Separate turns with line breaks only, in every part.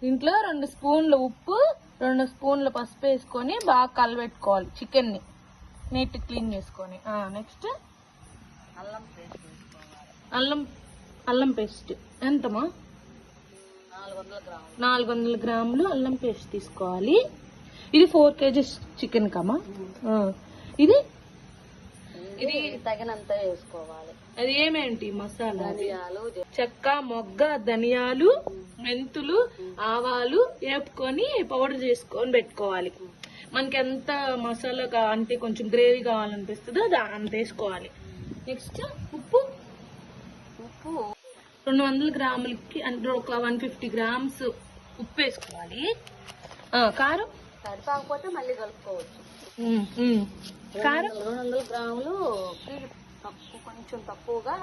దీంట్లో 2 స్పూన్లు ఉప్పు 2 స్పూన్ల పసుపు వేసుకొని బాగా కలబెట్టుకోవాలి చికెన్ని నీట్ క్లీన్ చేసుకొని. నెక్స్ట్ అల్లం పేస్ట్ ఎంతమా? 400 గ్రాములు అల్లం పేస్ట్ తీసుకోవాలి. ఇది 4 kgs చికెన్ కమ్మా. ఇది
తగినంత వేసుకోవాలి.
అది ఏమేంటి మసాలా? చెక్క మొగ్గ ధనియాలు మెంతులు ఆవాలు వేపుకొని పౌడర్ చేసుకొని పెట్టుకోవాలి. మనకి ఎంత మసాలా అంటే కొంచెం గ్రేవీ కావాలనిపిస్తుందో అంత వేసుకోవాలి. నెక్స్ట్ ఉప్పు 200 గ్రాములకి అంటే ఒక 150 గ్రామ్స్ ఉప్పు వేసుకోవాలి. కారం
సరిపోకపోతే మళ్ళీ కలుపుకోవచ్చు.
కారం
200 గ్రాములు కొంచెం తక్కువగా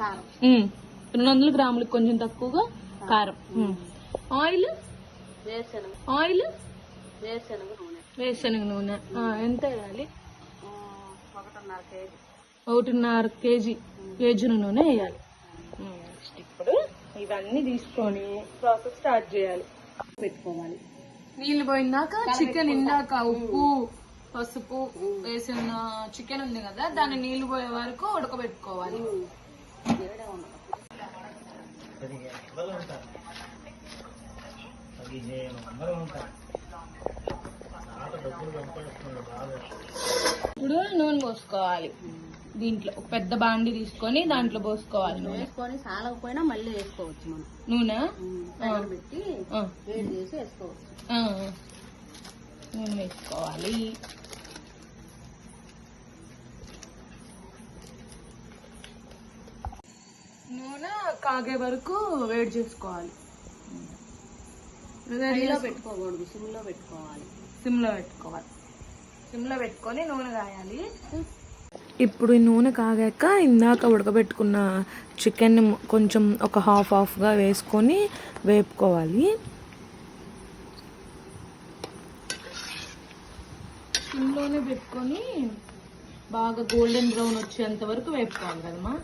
కారం.
200 గ్రాములకు కొంచెం తక్కువగా కారం. ఆయిల్ వేరుశనగ నూనె ఎంత వేయాలి? 1.5 కేజీ నూనె వేయాలి. ఇప్పుడు ఇవన్నీ తీసుకొని ప్రాసెస్ స్టార్ట్ చేయాలి.
పెట్టుకోవాలి.
నీళ్ళు పోయిందాక చికెన్ ఇందాక ఉప్పు పసుపు వేసిన చికెన్ ఉంది కదా దాన్ని నీళ్లు పోయే వరకు ఉడకబెట్టుకోవాలి. ఇప్పుడు నూనె పోసుకోవాలి. దీంట్లో ఒక పెద్ద బాండి తీసుకొని దాంట్లో పోసుకోవాలి. నూనె
వేసుకొని సాలకపోయినా మళ్ళీ వేసుకోవచ్చు. మనం
నూనె
పెట్టి వేడి చేసి వేసుకోవచ్చు.
నూనె వేసుకోవాలి. నూనె కాగే వరకు వేడి చేసుకోవాలి.
పెట్టుకోకూడదు, సిమ్లో పెట్టుకోవాలి.
సిమ్లో పెట్టుకొని నూనె కాయాలి.
ఇప్పుడు ఈ నూనె కాగాక ఇందాక ఉడకబెట్టుకున్న చికెన్ కొంచెం ఒక హాఫ్గా వేసుకొని వేపుకోవాలి.
సిమ్లోనే పెట్టుకొని బాగా గోల్డెన్ బ్రౌన్ వచ్చేంత వరకు వేపుకోవాలి కదమ్మా.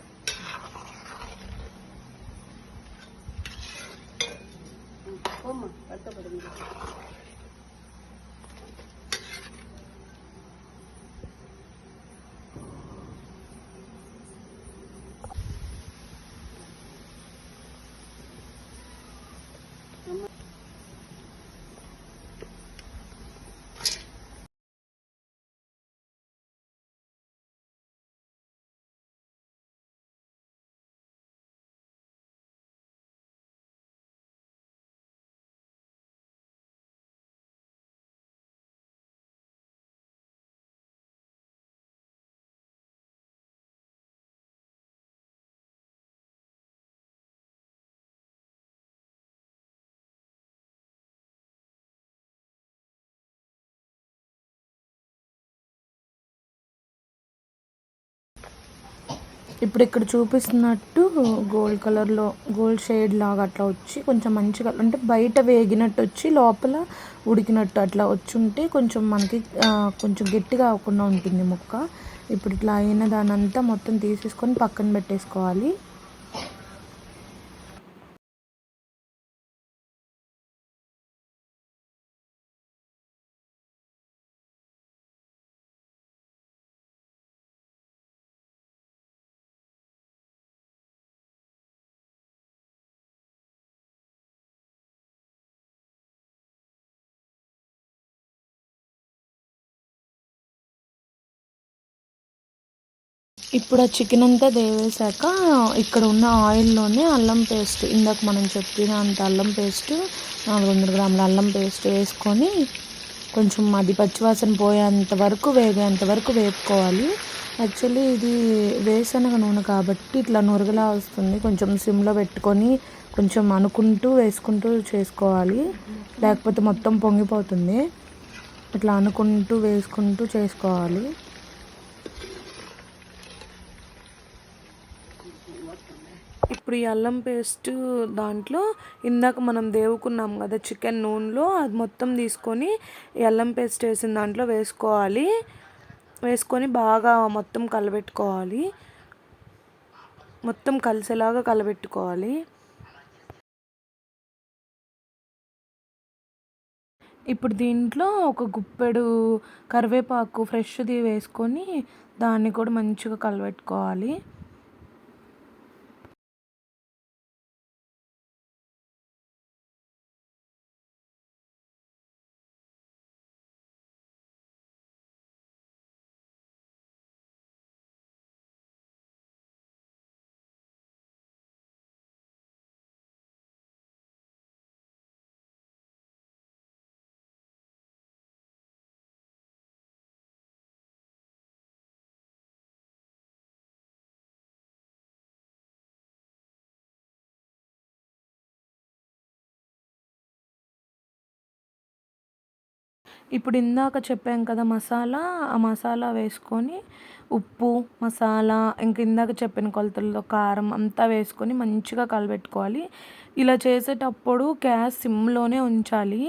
ఇప్పుడు ఇక్కడ చూపిస్తున్నట్టు గోల్డ్ కలర్లో గోల్డ్ షేడ్ లాగా అట్లా వచ్చి కొంచెం మంచిగా అంటే బయట వేగినట్టు వచ్చి లోపల ఉడికినట్టు అట్లా వచ్చి ఉంటే కొంచెం మనకి కొంచెం గట్టిగా అవ్వకుండా ఉంటుంది ముక్క. ఇప్పుడు ఇట్లా అయిన దానంతా మొత్తం తీసేసుకొని పక్కన పెట్టేసుకోవాలి. ఇప్పుడు ఆ చికెన్ అంతా దేవేశాక ఇక్కడ ఉన్న ఆయిల్లోనే అల్లం పేస్ట్ ఇందాక మనం చెప్పిన అంత అల్లం పేస్ట్ 400 గ్రాముల అల్లం పేస్ట్ వేసుకొని కొంచెం అది పచ్చివాసన పోయేంత వరకు వేగేంత వరకు వేపుకోవాలి. యాక్చువల్లీ ఇది వేరుశనగ నూనె కాబట్టి ఇట్లా నురగలా వస్తుంది. కొంచెం సిమ్లో పెట్టుకొని కొంచెం అనుకుంటూ వేసుకుంటూ చేసుకోవాలి, లేకపోతే మొత్తం పొంగిపోతుంది. ఇట్లా అనుకుంటూ వేసుకుంటూ చేసుకోవాలి. ఇప్పుడు ఈ అల్లం పేస్ట్ దాంట్లో ఇందాక మనం దేవుకున్నాం కదా చికెన్ నూనెలో అది మొత్తం తీసుకొని ఈ అల్లం పేస్ట్ వేసిన దాంట్లో వేసుకొని బాగా మొత్తం కలబెట్టుకోవాలి. మొత్తం కలిసేలాగా కలబెట్టుకోవాలి. ఇప్పుడు దీంట్లో ఒక గుప్పెడు కరివేపాకు ఫ్రెష్ది వేసుకొని దాన్ని కూడా మంచిగా కలబెట్టుకోవాలి. ఇప్పుడు ఇందాక చెప్పాం కదా మసాలా, ఆ మసాలా వేసుకొని ఉప్పు, మసాలా ఇందాక చెప్పిన కొలతల్లో కారం అంతా వేసుకొని మంచిగా కలబెట్టుకోవాలి. ఇలా చేసేటప్పుడు గ్యాస్ సిమ్లోనే ఉంచాలి,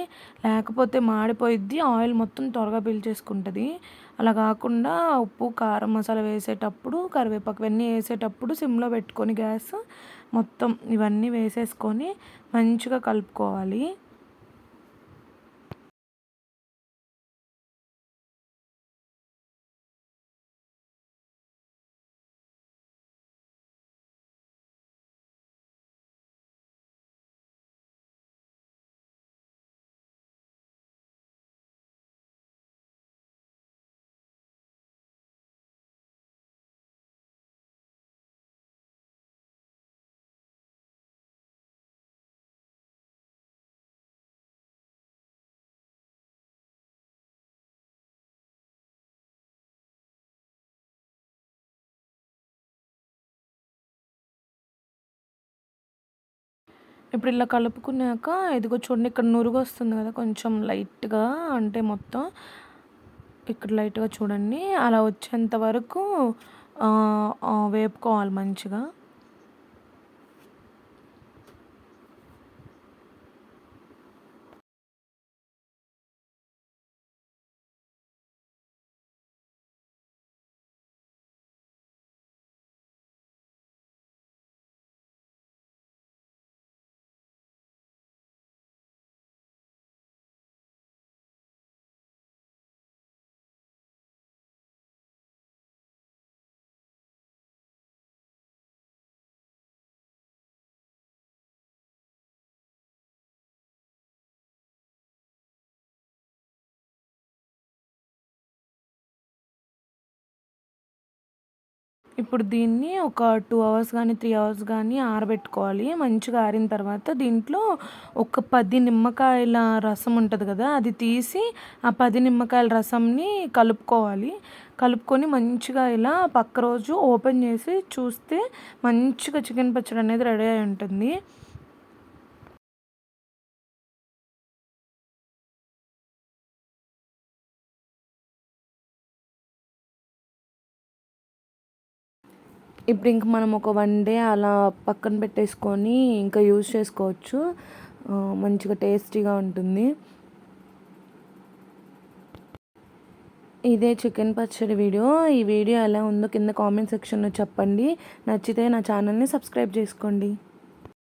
లేకపోతే మాడిపోయిద్ది, ఆయిల్ మొత్తం త్వరగా పీల్చేసుకుంటుంది. అలా కాకుండా ఉప్పు, కారం, మసాలా వేసేటప్పుడు కరివేపాకు ఇవన్నీ వేసేటప్పుడు సిమ్లో పెట్టుకొని గ్యాస్ మొత్తం ఇవన్నీ వేసేసుకొని మంచిగా కలుపుకోవాలి. ఇప్పుడు ఇలా కలుపుకున్నాక ఇదిగో చూడండి, ఇక్కడ నురుగు వస్తుంది కదా కొంచెం లైట్గా, అంటే మొత్తం ఇక్కడ లైట్గా చూడండి అలా వచ్చేంత వరకు వేపుకోవాలి మంచిగా. ఇప్పుడు దీన్ని ఒక 2 అవర్స్ కానీ 3 అవర్స్ కానీ ఆరబెట్టుకోవాలి. మంచిగా ఆరిన తర్వాత దీంట్లో ఒక 10 నిమ్మకాయల రసం ఉంటుంది కదా, అది తీసి ఆ 10 నిమ్మకాయల రసంని కలుపుకోవాలి. కలుపుకొని మంచిగా ఇలా పక్క రోజు ఓపెన్ చేసి చూస్తే మంచిగా చికెన్ పచ్చడి అనేది రెడీ అయి ఉంటుంది. ఇప్పుడు ఇంక మనం ఒక 1 డే అలా పక్కన పెట్టేసుకొని ఇంకా యూజ్ చేసుకోవచ్చు. మంచిగా టేస్టీగా ఉంటుంది. ఇదే చికెన్ పచ్చడి వీడియో. ఈ వీడియో ఎలా ఉందో కింద కామెంట్ సెక్షన్లో చెప్పండి. నచ్చితే నా ఛానల్ని సబ్స్క్రైబ్ చేసుకోండి.